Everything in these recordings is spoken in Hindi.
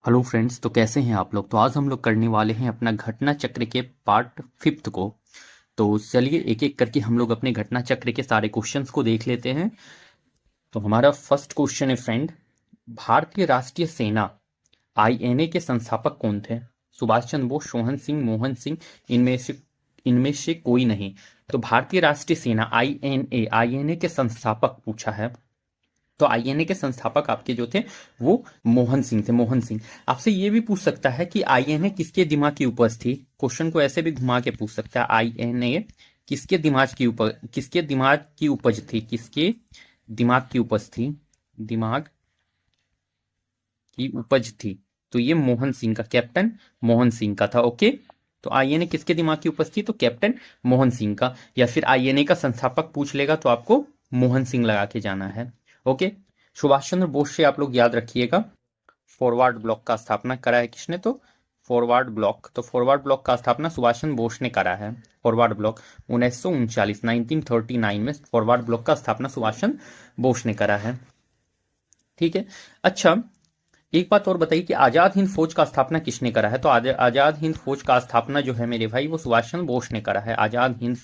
हेलो फ्रेंड्स, तो कैसे हैं आप लोग। तो आज हम लोग करने वाले हैं अपना घटना चक्र के पार्ट 5 को। तो चलिए एक एक करके हम लोग अपने घटना चक्र के सारे क्वेश्चंस को देख लेते हैं। तो हमारा फर्स्ट क्वेश्चन है फ्रेंड, भारतीय राष्ट्रीय सेना आईएनए के संस्थापक कौन थे। सुभाष चंद्र बोस, सोहन सिंह, मोहन सिंह, इनमें से कोई नहीं। तो भारतीय राष्ट्रीय सेना आईएनए के संस्थापक पूछा है। तो आईएनए के संस्थापक आपके जो थे वो मोहन सिंह थे। मोहन सिंह। आपसे ये भी पूछ सकता है कि आईएनए किसके दिमाग की उपज थी। क्वेश्चन को ऐसे भी घुमा के पूछ सकता है, आईएनए किसके दिमाग की उपज थी, किसके दिमाग की उपज थी, दिमाग की उपज थी। तो ये मोहन सिंह का, कैप्टन मोहन सिंह का था। ओके, तो आईएनए किसके दिमाग की उपज थी, तो कैप्टन मोहन सिंह का। या फिर आईएनए का संस्थापक पूछ लेगा तो आपको मोहन सिंह लगा के जाना है। ओके, सुभाष चंद्र बोस से आप लोग याद रखिएगा। फॉरवर्ड ब्लॉक का स्थापना करा है किसने, तो फॉरवर्ड ब्लॉक। तो फॉरवर्ड ब्लॉक का स्थापना सुभाष चंद्र बोस ने करा है। फॉरवर्ड ब्लॉक 1939 में फॉरवर्ड ब्लॉक का स्थापना सुभाष चंद्र बोस ने करा है। ठीक है। अच्छा, एक बात और बताइए कि आजाद हिंद फौज का स्थापना किसने करा है। तो आजाद हिंद फौज का स्थापना जो है मेरे भाई वो सुभाष चंद्र बोस ने करा है। आजाद हिंद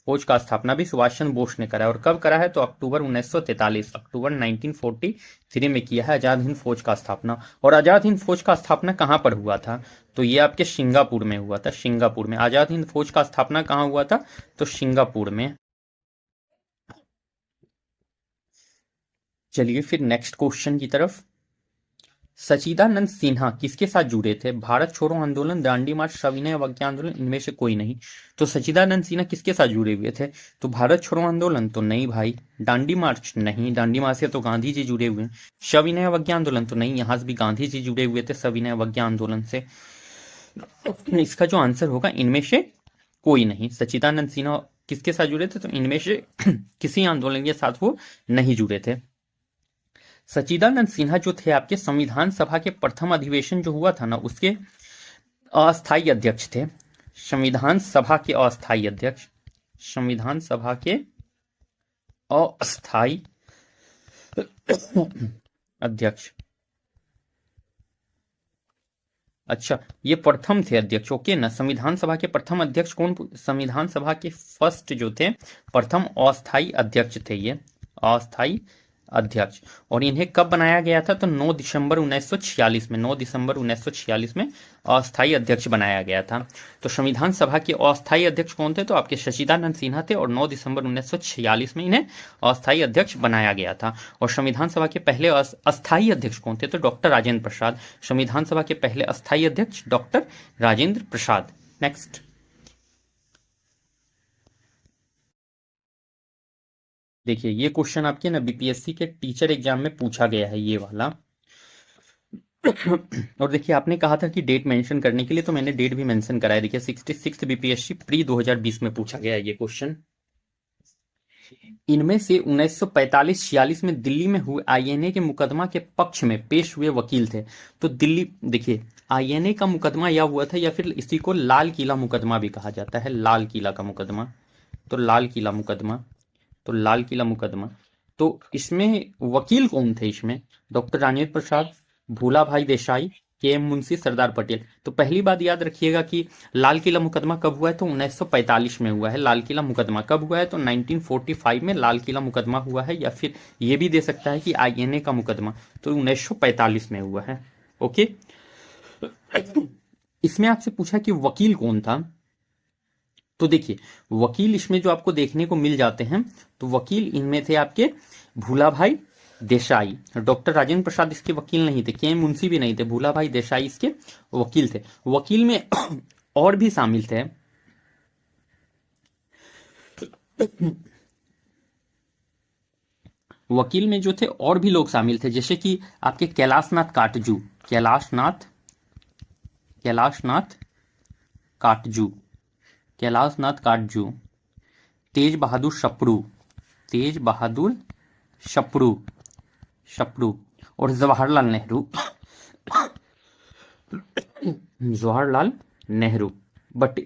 फौज का स्थापना भी सुभाष चंद्र बोस ने करा है। और कब करा है, तो अक्टूबर 1943, अक्टूबर 1943 में किया है आजाद हिंद फौज का स्थापना। और आजाद हिंद फौज का स्थापना कहां पर हुआ था, तो ये आपके सिंगापुर में हुआ था। सिंगापुर में आजाद हिंद फौज का स्थापना कहां हुआ था, तो सिंगापुर में। चलिए फिर नेक्स्ट क्वेश्चन की तरफ। सच्चिदानंद सिन्हा किसके साथ जुड़े थे। भारत छोड़ो आंदोलन, दांडी मार्च, सविनय अवज्ञा आंदोलन, इनमें से कोई नहीं। तो सच्चिदानंद सिन्हा किसके साथ जुड़े हुए थे, तो भारत छोड़ो आंदोलन तो नहीं भाई, दांडी मार्च नहीं, दांडी मार्च से तो गांधी जी जुड़े हुए हैं। सविनय अवज्ञा आंदोलन तो नहीं, यहां से भी गांधी जी जुड़े हुए थे सविनय अवज्ञा आंदोलन से। इसका जो आंसर होगा इनमें से कोई नहीं। सच्चिदानंद सिन्हा किसके साथ जुड़े थे, तो इनमें से किसी आंदोलन के साथ वो नहीं जुड़े थे। सच्चिदानंद सिन्हा जो थे आपके संविधान सभा के प्रथम अधिवेशन जो हुआ था ना उसके अस्थायी अध्यक्ष थे। संविधान सभा के अस्थायी अध्यक्ष, संविधान सभा के अस्थायी अध्यक्ष। अच्छा, ये प्रथम थे अध्यक्ष। ओके ना, संविधान सभा के प्रथम अध्यक्ष कौन, संविधान सभा के फर्स्ट जो थे प्रथम अस्थायी अध्यक्ष थे ये, अस्थायी अध्यक्ष। और इन्हें कब बनाया गया था, तो 9 दिसंबर 1946 में, 9 दिसंबर 1946 में अस्थायी अध्यक्ष बनाया गया था। तो संविधान सभा के अस्थायी अध्यक्ष कौन थे, तो आपके सच्चिदानंद सिन्हा थे। और 9 दिसंबर 1946 में इन्हें अस्थायी अध्यक्ष बनाया गया था। और संविधान सभा के पहले अस्थायी अध्यक्ष कौन थे, तो डॉक्टर राजेंद्र प्रसाद। संविधान सभा के पहले अस्थायी अध्यक्ष डॉक्टर राजेंद्र प्रसाद। नेक्स्ट देखिए, ये क्वेश्चन आपके ना बीपीएससी के टीचर एग्जाम में पूछा गया है ये वाला। और देखिए आपने कहा था कि डेट मेंशन करने के लिए, तो मैंने डेट भी मेंशन कराया। देखिए 66 बीपीएससी प्री 2020 में पूछा गया है ये क्वेश्चन। इनमें से 1945-46 में दिल्ली में हुए आईएनए के मुकदमा के पक्ष में पेश हुए वकील थे। तो दिल्ली, देखिए आईएनए का मुकदमा या हुआ था, या फिर इसी को लाल किला मुकदमा भी कहा जाता है, लाल किला का मुकदमा। तो लाल किला मुकदमा, तो लाल किला मुकदमा। तो इसमें वकील कौन थे, इसमें डॉक्टर राजेंद्र प्रसाद, भूला भाई देसाई, के एम मुंशी, सरदार पटेल। तो पहली बात याद रखिएगा कि लाल किला मुकदमा कब हुआ है, तो 1945 में हुआ है। लाल किला मुकदमा कब हुआ है, तो 1945 में लाल किला मुकदमा हुआ है। या फिर ये भी दे सकता है कि आईएनए का मुकदमा तो 1945 में हुआ है। ओके, इसमें आपसे पूछा कि वकील कौन था। तो देखिए वकील इसमें जो आपको देखने को मिल जाते हैं, तो वकील इनमें थे आपके भूला भाई देसाई। डॉक्टर राजेंद्र प्रसाद इसके वकील नहीं थे, के एम मुंशी भी नहीं थे, भूला भाई देसाई इसके वकील थे। वकील में और भी शामिल थे, वकील में जो थे और भी लोग शामिल थे, जैसे कि आपके कैलाशनाथ काटजू, कैलाशनाथ काटजू, कैलाशनाथ काटजू, तेज बहादुर सप्रू, तेज बहादुर सप्रू सप्रू और जवाहरलाल नेहरू, जवाहरलाल नेहरू। बट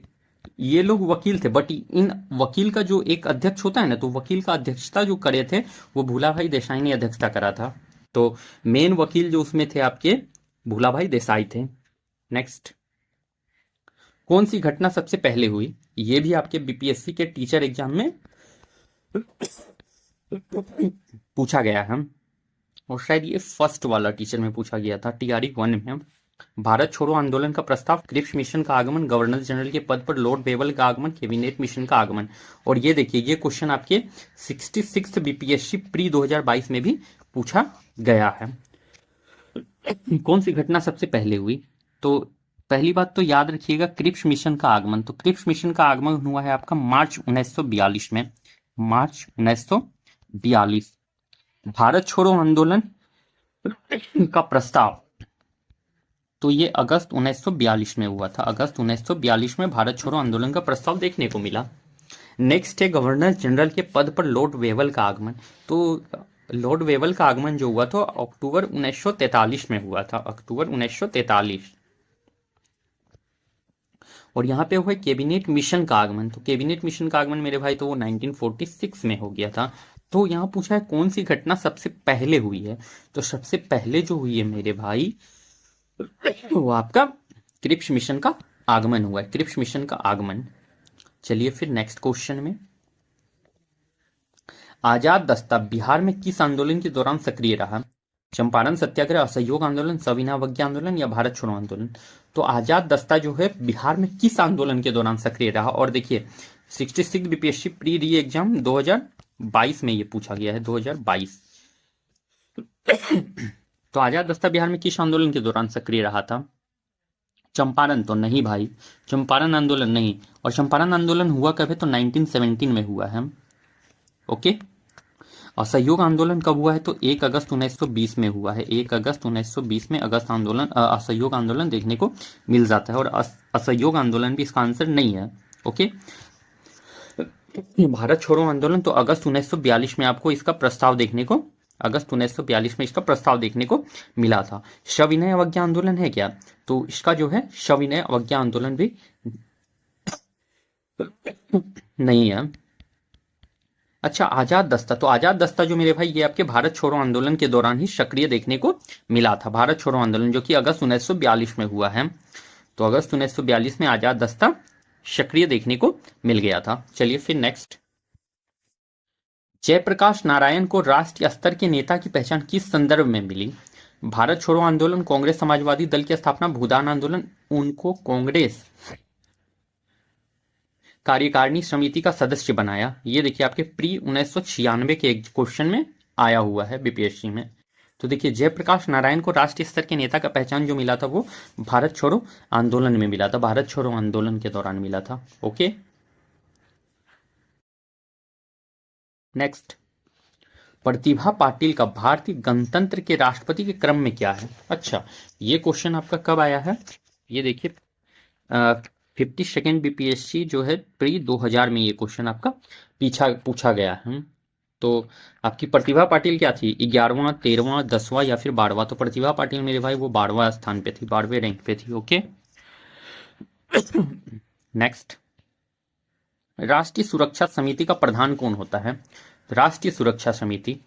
ये लोग वकील थे। बट इन वकील का जो एक अध्यक्ष होता है ना, तो वकील का अध्यक्षता जो करे थे वो भूला भाई देसाई ने अध्यक्षता करा था। तो मेन वकील जो उसमें थे आपके भूलाभाई देसाई थे। नेक्स्ट, कौन सी घटना सबसे पहले हुई? ये भी आपके बीपीएससी के टीचर एग्जाम में पूछा गया है, और शायद ये फर्स्ट वाला टीचर में पूछा गया था, टीआरई 1 में। भारत छोड़ो आंदोलन का प्रस्ताव, क्रिप्स मिशन का आगमन, गवर्नर जनरल के पद पर लॉर्ड वेवल का आगमन, कैबिनेट मिशन का आगमन। और ये देखिए, ये क्वेश्चन आपके 66 बीपीएससी प्री 2022 में भी पूछा गया है। कौन सी घटना सबसे पहले हुई? तो पहली बात तो याद रखिएगा, क्रिप्स मिशन का आगमन। तो क्रिप्स मिशन का आगमन हुआ है आपका मार्च 1942 में, मार्च 1942। भारत छोड़ो आंदोलन का प्रस्ताव, तो ये अगस्त 1942 में हुआ था। अगस्त 1942 में भारत छोड़ो आंदोलन का प्रस्ताव देखने को मिला। नेक्स्ट है गवर्नर जनरल के पद पर लॉर्ड वेवल का आगमन। तो लॉर्ड वेवल का आगमन जो हुआ था अक्टूबर 1943 में हुआ था, अक्टूबर 1943। और यहाँ पे हुआ कैबिनेट मिशन का आगमन। तो कैबिनेट मिशन का आगमन मेरे भाई तो वो 1946 में हो गया था। तो यहाँ पूछा है कौन सी घटना सबसे पहले हुई है? तो सबसे पहले जो हुई है मेरे भाई वो आपका क्रिप्स मिशन का आगमन हुआ है, क्रिप्स मिशन का आगमन। चलिए फिर नेक्स्ट क्वेश्चन में, आजाद दस्ता बिहार में किस आंदोलन के दौरान सक्रिय रहा? चंपारण सत्याग्रह, असहयोग आंदोलन, सविनय अवज्ञा आंदोलन या भारत छोड़ो आंदोलन? तो आजाद दस्ता जो है बिहार में किस आंदोलन के दौरान सक्रिय रहा? और देखिए 66 बीपीएससी प्री री एग्जाम 2022 में ये पूछा गया है, 2022। तो आजाद दस्ता बिहार में किस आंदोलन के दौरान सक्रिय रहा था? चंपारण तो नहीं भाई, चंपारण आंदोलन नहीं। और चंपारण आंदोलन हुआ कब है? तो 1917 में हुआ है। ओके। असहयोग आंदोलन कब हुआ है? तो 1 अगस्त 1920 में हुआ है। 1 अगस्त 1920 में अगस्त आंदोलन असहयोग आंदोलन देखने को मिल जाता है, और असहयोग आंदोलन भी इसका आंसर नहीं है। ओके। भारत छोड़ो आंदोलन तो अगस्त 1942 में आपको इसका प्रस्ताव देखने को, अगस्त 1942 में इसका प्रस्ताव देखने को मिला था। सविनय अवज्ञा आंदोलन है क्या? तो इसका जो है सविनय अवज्ञा आंदोलन भी नहीं है। अच्छा, आजाद दस्ता, तो आजाद दस्ता जो मेरे भाई ये आपके भारत छोड़ो आंदोलन के दौरान ही सक्रिय देखने को मिला था। भारत छोड़ो आंदोलन जो कि अगस्त 1942 में हुआ है। तो अगस्त 1942 में आजाद दस्ता सक्रिय देखने को मिल गया था। चलिए फिर नेक्स्ट, जयप्रकाश नारायण को राष्ट्रीय स्तर के नेता की पहचान किस संदर्भ में मिली? भारत छोड़ो आंदोलन, कांग्रेस समाजवादी दल की स्थापना, भूदान आंदोलन। उनको कांग्रेस कार्यकारिणी समिति का सदस्य बनाया। ये देखिए आपके प्री 1996 के एक क्वेश्चन में आया हुआ है बीपीएससी में। तो देखिए जयप्रकाश नारायण को राष्ट्रीय स्तर के नेता का पहचान जो मिला था वो भारत छोड़ो आंदोलन में मिला था, भारत छोड़ो आंदोलन के दौरान मिला था। ओके। नेक्स्ट, प्रतिभा पाटिल का भारतीय गणतंत्र के राष्ट्रपति के क्रम में क्या है? अच्छा, ये क्वेश्चन आपका कब आया है? ये देखिए 52nd बीपीएससी जो है प्री 2000 में ये क्वेश्चन आपका पूछा गया है। तो आपकी प्रतिभा पाटिल क्या थी? 11वां, 13वां, 10वां या फिर 12वां? तो प्रतिभा पाटिल मेरे भाई वो 12वां स्थान पे थी, 12वें रैंक पे थी। ओके। नेक्स्ट, राष्ट्रीय सुरक्षा समिति का प्रधान कौन होता है? राष्ट्रीय सुरक्षा समिति,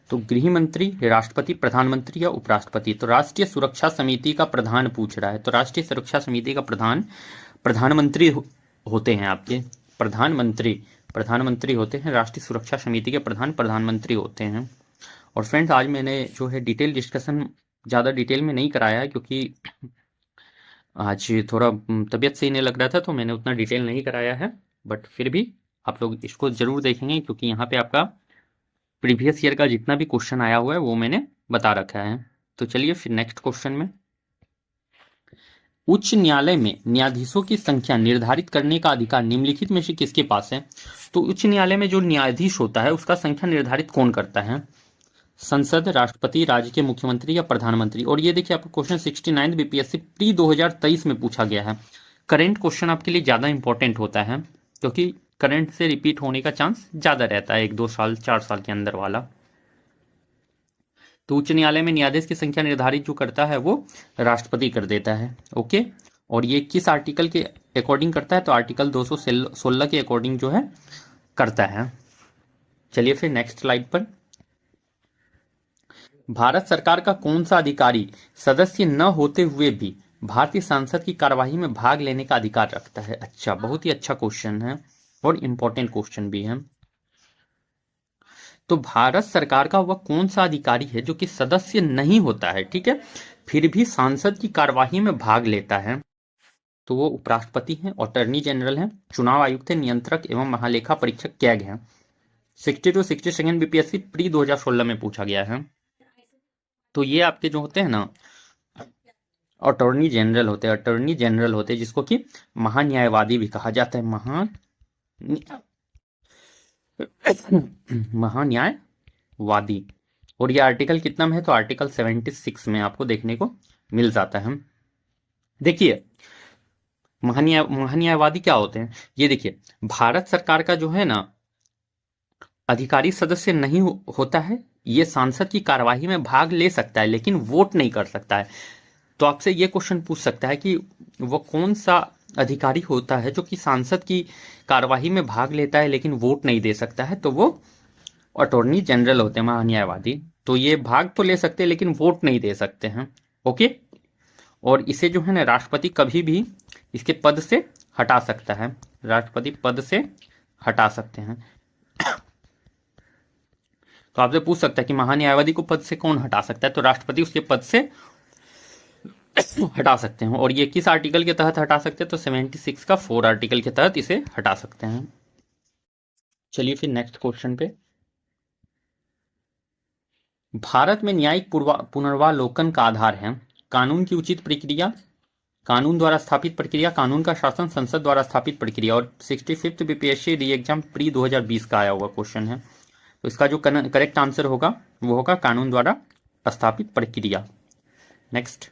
तो गृह मंत्री, राष्ट्रपति, प्रधानमंत्री या उपराष्ट्रपति? तो राष्ट्रीय सुरक्षा समिति का प्रधान पूछ रहा है। तो राष्ट्रीय सुरक्षा समिति का प्रधान प्रधानमंत्री होते हैं आपके, प्रधानमंत्री होते हैं। राष्ट्रीय सुरक्षा समिति के प्रधान प्रधानमंत्री होते हैं। और फ्रेंड्स, आज मैंने जो है डिटेल डिस्कशन ज़्यादा डिटेल में नहीं कराया है, क्योंकि आज थोड़ा तबीयत सही नहीं लग रहा था, तो मैंने उतना डिटेल नहीं कराया है। बट फिर भी आप लोग इसको ज़रूर देखेंगे, क्योंकि यहाँ पे आपका प्रीवियस ईयर का जितना भी क्वेश्चन आया हुआ है वो मैंने बता रखा है। तो चलिए फिर नेक्स्ट क्वेश्चन में, उच्च न्यायालय में न्यायाधीशों की संख्या निर्धारित करने का अधिकार निम्नलिखित में से किसके पास है? तो उच्च न्यायालय में जो न्यायाधीश होता है उसका संख्या निर्धारित कौन करता है? संसद, राष्ट्रपति, राज्य के मुख्यमंत्री या प्रधानमंत्री? और ये देखिए आपको क्वेश्चन 69 बीपीएससी प्री 2023 में पूछा गया है। करंट क्वेश्चन आपके लिए ज्यादा इंपॉर्टेंट होता है, क्योंकि करंट से रिपीट होने का चांस ज्यादा रहता है, 1-2 साल 4 साल के अंदर वाला। तो उच्च न्यायालय में न्यायाधीश की संख्या निर्धारित जो करता है वो राष्ट्रपति कर देता है। ओके। और ये किस आर्टिकल के अकॉर्डिंग करता है? तो आर्टिकल 216 के अकॉर्डिंग जो है करता है। चलिए फिर नेक्स्ट स्लाइड पर, भारत सरकार का कौन सा अधिकारी सदस्य न होते हुए भी भारतीय संसद की कार्यवाही में भाग लेने का अधिकार रखता है? अच्छा, बहुत ही अच्छा क्वेश्चन है और इंपॉर्टेंट क्वेश्चन भी है। तो भारत सरकार का वह कौन सा अधिकारी है जो कि सदस्य नहीं होता है, ठीक है, फिर भी सांसद की कार्यवाही में भाग लेता है? तो वो उपराष्ट्रपति हैं, अटॉर्नी जनरल हैं, चुनाव आयुक्त है, नियंत्रक एवं महालेखा परीक्षक कैग हैं। 60 बीपीएससी प्री 2016 में पूछा गया है। तो ये आपके जो होते हैं ना, अटॉर्नी जनरल होते हैं, अटॉर्नी जनरल होते हैं, जिसको कि महान्यायवादी भी कहा जाता है, महान्यायवादी। और ये आर्टिकल कितना में है? तो आर्टिकल 76 में आपको देखने को मिल जाता है। देखिए महान्यायवादी क्या होते हैं, ये देखिए, भारत सरकार का जो है ना अधिकारी सदस्य नहीं होता है, ये सांसद की कार्यवाही में भाग ले सकता है लेकिन वोट नहीं कर सकता है। तो आपसे ये क्वेश्चन पूछ सकता है कि वो कौन सा अधिकारी होता है जो कि सांसद की कार्यवाही में भाग लेता है लेकिन वोट नहीं दे सकता है? तो वो अटॉर्नी जनरल होते हैं, महान्यायवादी। तो ये भाग तो ले सकते हैं लेकिन वोट नहीं दे सकते हैं। ओके, और इसे जो है ना राष्ट्रपति कभी भी इसके पद से हटा सकता है, राष्ट्रपति पद से हटा सकते हैं। तो आपसे पूछ सकता है कि महान्यायवादी को पद से कौन हटा सकता है? तो राष्ट्रपति उसके पद से हटा सकते हैं। और ये किस आर्टिकल के तहत हटा सकते हैं? तो 76 का 4 आर्टिकल के तहत इसे हटा सकते हैं। चलिए फिर नेक्स्ट क्वेश्चन पे। भारत में न्यायिक पुनर्वालोकन का आधार है कानून की उचित प्रक्रिया, कानून द्वारा स्थापित प्रक्रिया, कानून का शासन, संसद द्वारा स्थापित प्रक्रिया। और 65th बीपीएससी री एग्जाम प्री 2020 का आया हुआ क्वेश्चन है। तो इसका जो करेक्ट आंसर होगा वो होगा कानून द्वारा स्थापित प्रक्रिया। नेक्स्ट,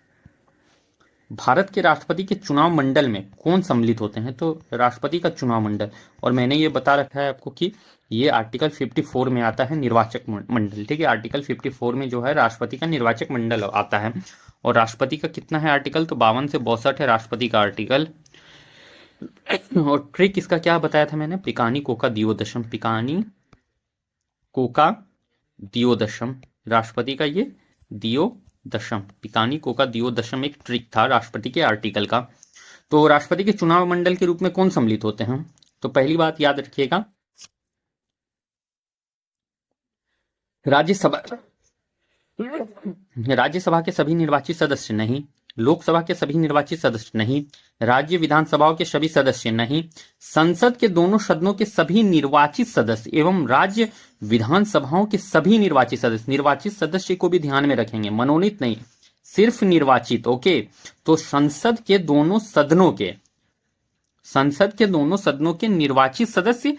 भारत के राष्ट्रपति के चुनाव मंडल में कौन सम्मिलित होते हैं? तो राष्ट्रपति का चुनाव मंडल, और मैंने ये बता रखा है आपको कि ये आर्टिकल 54 में आता है, निर्वाचक मंडल, ठीक है। आर्टिकल 54 में जो है राष्ट्रपति का निर्वाचक मंडल आता है। और राष्ट्रपति का कितना है आर्टिकल? तो 52 से 62 है राष्ट्रपति का आर्टिकल। और ट्रिक इसका क्या बताया था मैंने? पिकानी कोका दियोदशम, पिकानी कोका दियोदशम, राष्ट्रपति का ये दियोदशम, पिकानी कोका दियोदशम एक ट्रिक था राष्ट्रपति के आर्टिकल का। तो राष्ट्रपति के चुनाव मंडल के रूप में कौन सम्मिलित होते हैं? तो पहली बात याद रखिएगा, राज्यसभा के सभी निर्वाचित सदस्य नहीं, लोकसभा के सभी निर्वाचित सदस्य नहीं, राज्य विधानसभाओं के सभी सदस्य नहीं, संसद के दोनों सदनों के सभी निर्वाचित सदस्य एवं राज्य विधानसभाओं के सभी निर्वाचित सदस्य। निर्वाचित सदस्य को भी ध्यान में रखेंगे, मनोनीत नहीं, सिर्फ निर्वाचित। ओके, तो संसद के दोनों सदनों के निर्वाचित सदस्य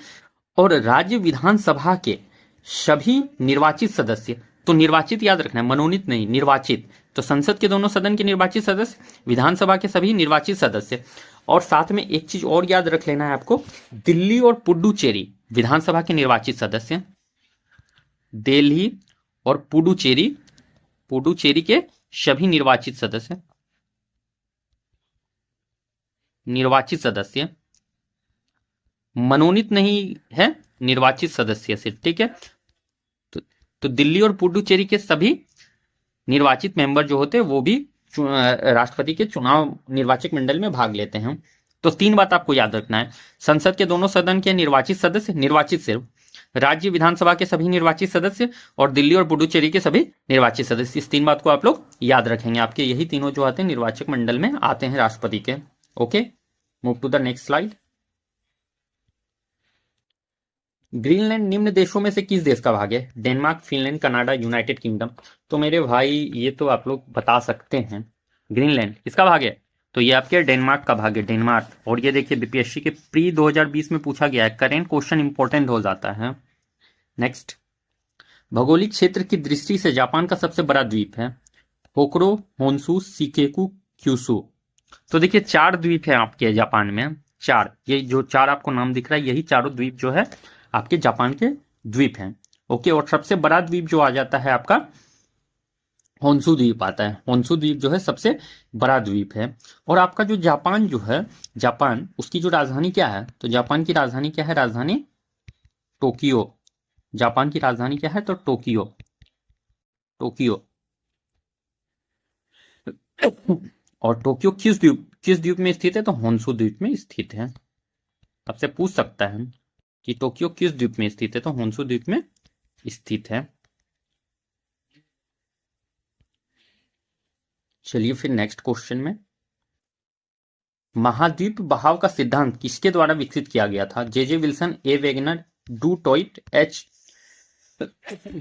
और राज्य विधानसभा के सभी निर्वाचित सदस्य। तो निर्वाचित याद रखना है, मनोनीत नहीं, निर्वाचित। तो संसद के दोनों सदन के निर्वाचित सदस्य, विधानसभा के सभी निर्वाचित सदस्य। और साथ में एक चीज और याद रख लेना है आपको, दिल्ली और पुडुचेरी विधानसभा के निर्वाचित सदस्य, दिल्ली और पुडुचेरी के सभी निर्वाचित सदस्य, मनोनीत नहीं है, निर्वाचित सदस्य सिर्फ, ठीक है। तो दिल्ली और पुडुचेरी के सभी निर्वाचित मेंबर जो होते हैं वो भी राष्ट्रपति के चुनाव निर्वाचक मंडल में भाग लेते हैं। तो 3 बात आपको याद रखना है, संसद के दोनों सदन के निर्वाचित सदस्य, निर्वाचित सिर्फ, राज्य विधानसभा के सभी निर्वाचित सदस्य और दिल्ली और पुडुचेरी के सभी निर्वाचित सदस्य। इस 3 बात को आप लोग याद रखेंगे, आपके यही तीनों जो आते हैं निर्वाचक मंडल में आते हैं राष्ट्रपति के। Okay, move to the next slide. Greenland निम्न देशों में से किस देश का भाग है? Denmark, Finland, Canada, United Kingdom. तो मेरे भाई ये तो आप लोग बता सकते हैं, ग्रीनलैंड किसका भाग है? तो ये आपके डेनमार्क का भाग है, डेनमार्क। और ये देखिए बीपीएससी के प्री 2020 में पूछा गया है, करेंट क्वेश्चन इंपॉर्टेंट हो जाता है। नेक्स्ट, भौगोलिक क्षेत्र की दृष्टि से जापान का सबसे बड़ा द्वीप है? होकुरो, होन्शु, शिकेकु, क्यूशु। तो देखिए 4 द्वीप है आपके जापान में, 4, ये जो 4 आपको नाम दिख रहा है यही चारों द्वीप जो है आपके जापान के द्वीप हैं। ओके, और सबसे बड़ा द्वीप जो आ जाता है आपका होन्शु द्वीप आता है। होन्शु द्वीप जो है सबसे बड़ा द्वीप है। और आपका जो जापान जो है, जापान उसकी जो राजधानी क्या है? तो जापान की राजधानी क्या है? राजधानी टोक्यो। जापान की राजधानी क्या है? तो टोक्यो। और टोक्यो किस द्वीप में स्थित है? तो होन्शु द्वीप में स्थित है। आपसे पूछ सकता है कि टोक्यो किस द्वीप में स्थित है? तो होन्शु द्वीप में स्थित है। चलिए फिर नेक्स्ट क्वेश्चन में, महाद्वीप बहाव का सिद्धांत किसके द्वारा विकसित किया गया था? J Wilson, A Wegener, du Toit, H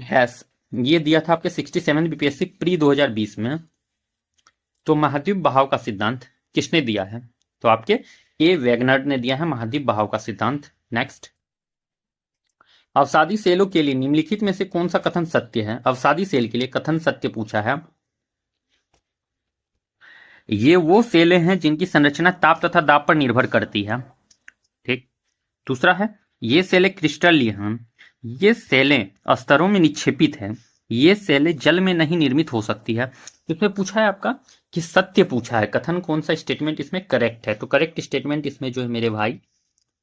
Hess. ये दिया था आपके 67 बीपीएससी प्री 2020 में। तो महाद्वीप बहाव का सिद्धांत किसने दिया है? तो आपके ए वेगनर ने दिया है महाद्वीप बहाव का सिद्धांत। नेक्स्ट, अवसादी सेलों के लिए निम्नलिखित में से कौन सा कथन सत्य है? अवसादी सेल के लिए कथन सत्य पूछा है। ये वो सेलें हैं जिनकी संरचना ताप तथा दाब पर निर्भर करती है। ठीक। दूसरा है, ये सेलें क्रिस्टलीय हैं। ये सेलें स्तरों में निक्षेपित है। ये सेलें जल में नहीं निर्मित हो सकती है। इसमें पूछा है आपका कि सत्य पूछा है, कथन कौन सा स्टेटमेंट इसमें करेक्ट है? तो करेक्ट स्टेटमेंट इसमें जो है मेरे भाई,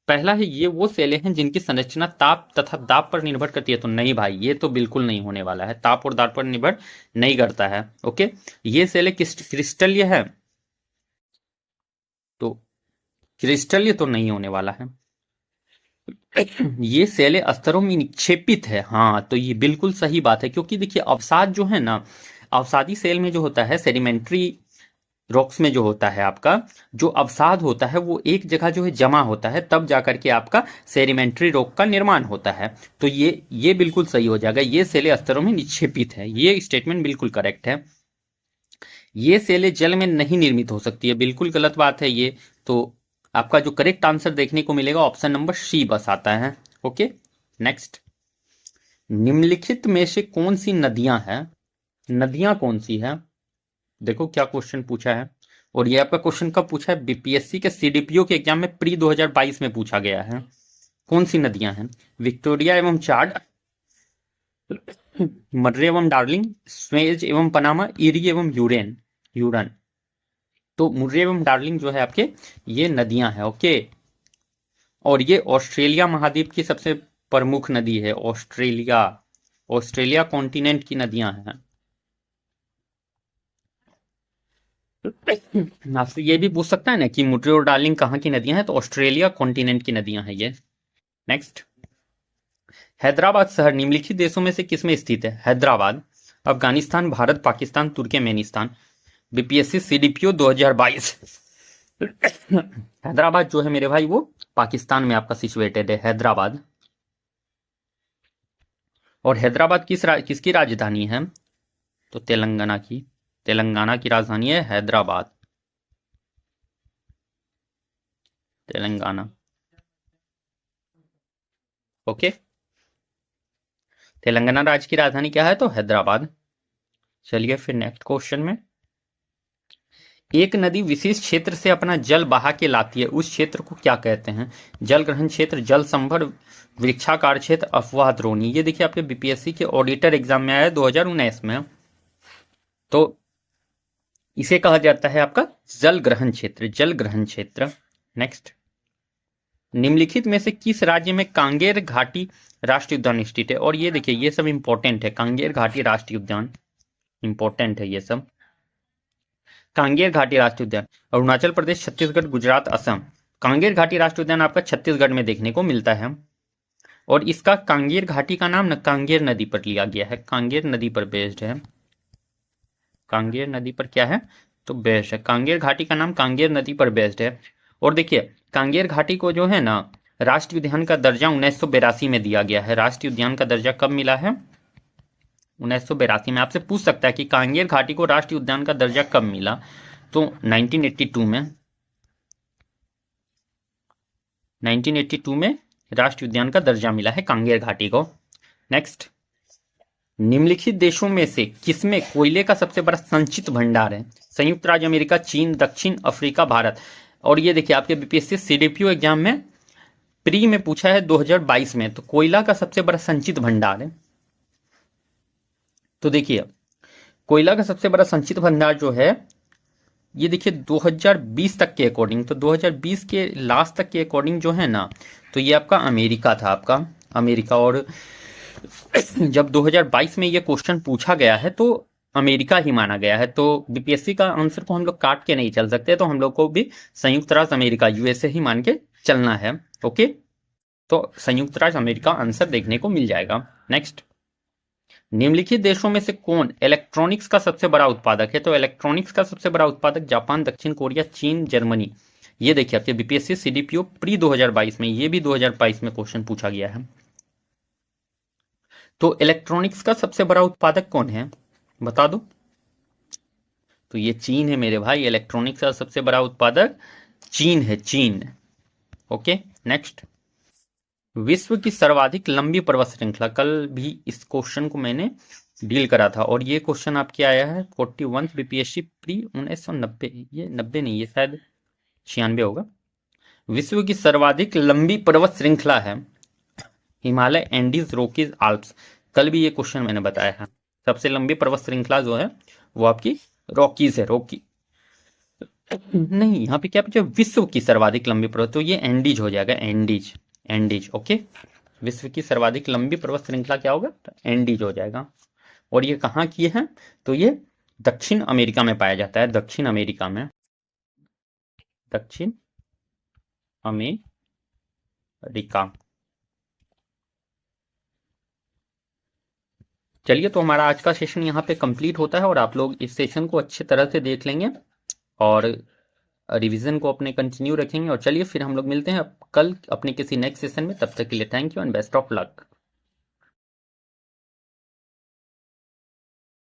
पहला है ये वो सेलें हैं जिनकी संरचना ताप तथा दाब पर निर्भर करती है। तो नहीं भाई, ये तो बिल्कुल नहीं होने वाला है, ताप और दाब पर निर्भर नहीं करता है। ओके, ये सेलें क्रिस्टलीय है, तो क्रिस्टलीय तो नहीं होने वाला है। ये सेलें स्तरों में निक्षेपित है, हाँ तो ये बिल्कुल सही बात है, क्योंकि देखिए अवसाद जो है ना, अवसादी सेल में जो होता है, सेडिमेंट्री रॉक्स में जो होता है आपका, जो अवसाद होता है वो एक जगह जो है जमा होता है, तब जाकर के आपका सेडिमेंट्री रॉक का निर्माण होता है। तो ये बिल्कुल सही हो जाएगा, ये सेलें स्तरों में निक्षेपित है, ये स्टेटमेंट बिल्कुल करेक्ट है। ये सेलें जल में नहीं निर्मित हो सकती है, बिल्कुल गलत बात है ये। तो आपका जो करेक्ट आंसर देखने को मिलेगा ऑप्शन नंबर सी बस आता है। ओके, नेक्स्ट, निम्नलिखित में से कौन सी नदियां हैं? नदियां कौन सी है? देखो क्या क्वेश्चन पूछा है, और ये आपका क्वेश्चन कब पूछा है? बीपीएससी के सीडीपीओ के एग्जाम में प्री 2022 में पूछा गया है। कौन सी नदियां हैं? विक्टोरिया एवं चाड, मर्रे एवं डार्लिंग, स्वेज एवं पनामा, इरी एवं यूरन। तो मुर्रे एवं डार्लिंग जो है आपके, ये नदियां हैं। ओके, और ये ऑस्ट्रेलिया महाद्वीप की सबसे प्रमुख नदी है। ऑस्ट्रेलिया कॉन्टिनेंट की नदियां हैं। आपसे ये भी पूछ सकता है ना कि मुर्रे और डार्लिंग कहाँ की नदियां हैं? तो ऑस्ट्रेलिया कॉन्टिनेंट की नदियां हैं ये। नेक्स्ट, हैदराबाद शहर निम्नलिखित देशों में से किसमें स्थित है? Hyderabad, Afghanistan, Bharat, Pakistan, Turkmenistan. BPSC CDPO 2022। Hyderabad जो है मेरे भाई वो पाकिस्तान में आपका सिचुएटेड है, हैदराबाद। और हैदराबाद किसकी राजधानी है? तो तेलंगाना की राजधानी है हैदराबाद, तेलंगाना। ओके, तेलंगाना राज्य की राजधानी क्या है? तो हैदराबाद। चलिए फिर नेक्स्ट क्वेश्चन में, एक नदी विशेष क्षेत्र से अपना जल बहा के लाती है, उस क्षेत्र को क्या कहते हैं? जल ग्रहण क्षेत्र, जल संभर, वृक्षाकार क्षेत्र, अफवाह द्रोणी। ये देखिए आपके बीपीएससी के ऑडिटर एग्जाम में आया 2019 में। तो इसे कहा जाता है आपका जल ग्रहण क्षेत्र। नेक्स्ट, निम्नलिखित में से किस राज्य में कांगेर घाटी राष्ट्रीय उद्यान स्थित है? और ये देखिए ये सब इंपॉर्टेंट है, कांगेर घाटी राष्ट्रीय उद्यान इंपॉर्टेंट है ये सब। कांगेर घाटी राष्ट्रीय उद्यान अरुणाचल प्रदेश, छत्तीसगढ़, गुजरात, असम। कांगेर घाटी राष्ट्रीय उद्यान आपका छत्तीसगढ़ में देखने को मिलता है, और इसका कांगेर घाटी का नाम ना कांगेर नदी पर लिया गया है, कांगेर नदी पर बेस्ड है। कांगेर नदी पर क्या है? तो बेस्ड है, कांगेर घाटी का नाम कांगेर नदी पर बेस्ड है। और देखिए कांगेर घाटी को जो है ना राष्ट्रीय उद्यान का दर्जा 1982 में दिया गया है। राष्ट्रीय उद्यान का दर्जा कब मिला है? 1982 में। आपसे पूछ सकता है कि कांगेर घाटी को राष्ट्रीय उद्यान का दर्जा कब मिला? तो 1982 में। 1982 में राष्ट्रीय उद्यान का दर्जा मिला है कांगेर घाटी को। नेक्स्ट, निम्नलिखित देशों में से किसमें कोयले का सबसे बड़ा संचित भंडार है? संयुक्त राज्य अमेरिका, चीन, दक्षिण अफ्रीका, भारत। और ये देखिए आपके बीपीएससी सीडीपीओ एग्जाम में प्री में पूछा है 2022 में, तो कोयला का सबसे बड़ा संचित भंडार है। तो देखिए कोयला का सबसे बड़ा संचित भंडार जो है ये देखिए 2020 तक के अकॉर्डिंग, तो 2020 के लास्ट तक के अकॉर्डिंग जो है ना, तो ये आपका अमेरिका था, आपका अमेरिका। और जब 2022 में ये क्वेश्चन पूछा गया है तो अमेरिका ही माना गया है। तो बीपीएससी का आंसर को हम लोग काट के नहीं चल सकते, तो हम लोग को भी संयुक्त राज्य अमेरिका यूएसए ही मान के चलना है। ओके, तो संयुक्त राज्य अमेरिका आंसर देखने को मिल जाएगा। नेक्स्ट, निम्नलिखित देशों में से कौन इलेक्ट्रॉनिक्स का सबसे बड़ा उत्पादक है? तो इलेक्ट्रॉनिक्स का सबसे बड़ा उत्पादक जापान, दक्षिण कोरिया, चीन, जर्मनी। ये देखिए आपके बीपीएससी सीडीपीओ प्री 2022 में, ये भी 2022 में क्वेश्चन पूछा गया है। तो इलेक्ट्रॉनिक्स का सबसे बड़ा उत्पादक कौन है, बता दो। तो ये चीन है मेरे भाई, इलेक्ट्रॉनिक्स का सबसे बड़ा उत्पादक चीन है, चीन। ओके, नेक्स्ट, विश्व की सर्वाधिक लंबी पर्वत श्रृंखला। कल भी इस क्वेश्चन को मैंने डील करा था, और ये क्वेश्चन आपके आया है 41 बीपीएससी प्री 1990, ये 90 नहीं, ये शायद 96 होगा। विश्व की सर्वाधिक लंबी पर्वत श्रृंखला है हिमालय, एंडीज, रॉकीज, आल्प्स। कल भी ये क्वेश्चन मैंने बताया है। सबसे लंबी पर्वत श्रृंखला जो है वो आपकी रॉकीज है, रॉकी नहीं, यहाँ पे क्या पूछा, विश्व की सर्वाधिक लंबी पर्वत, तो ये एंडीज हो जाएगा, एंडीज, एंडीज। ओके, विश्व की सर्वाधिक लंबी पर्वत श्रृंखला क्या होगा, तो एंडीज हो जाएगा। और ये कहाँ की है, तो ये दक्षिण अमेरिका में पाया जाता है, दक्षिण अमेरिका में, दक्षिण अमेरिका। चलिए, तो हमारा आज का सेशन यहाँ पे कंप्लीट होता है, और आप लोग इस सेशन को अच्छे तरह से देख लेंगे और रिवीजन को अपने कंटिन्यू रखेंगे। और चलिए फिर हम लोग मिलते हैं कल अपने किसी नेक्स्ट सेशन में। तब तक के लिए thank you and best of luck.